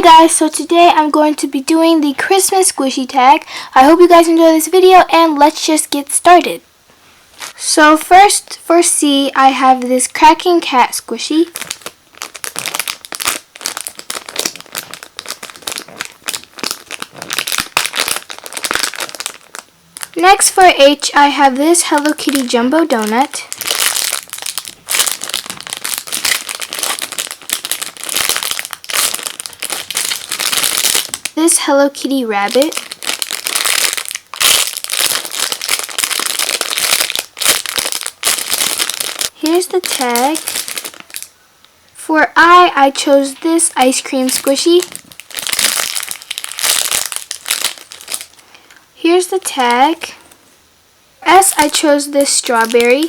Hi guys, so today I'm going to be doing the Christmas squishy tag. I hope you guys enjoy this video and let's just get started. So first for C, I have this cracking cat squishy. Next for H, I have this Hello Kitty jumbo donut. This Hello Kitty rabbit. Here's the tag. For I chose this ice cream squishy. Here's the tag. S, I chose this strawberry.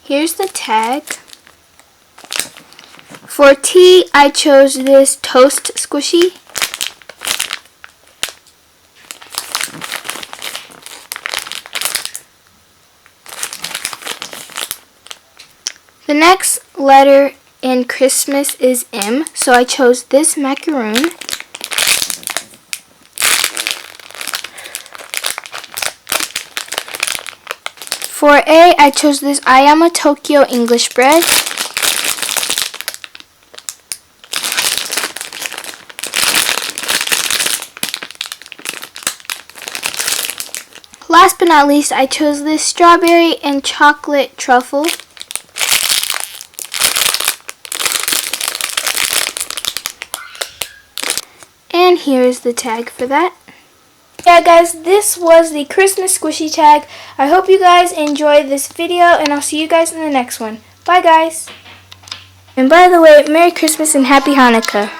Here's the tag. For T, I chose this toast squishy. The next letter in Christmas is M, so I chose this macaron. For A, I chose this AOYAMA Tokyo English bread. Last but not least, I chose this strawberry and chocolate truffle. And here's the tag for that. Yeah guys, this was the Christmas squishy tag. I hope you guys enjoyed this video and I'll see you guys in the next one. Bye guys! And by the way, Merry Christmas and Happy Hanukkah.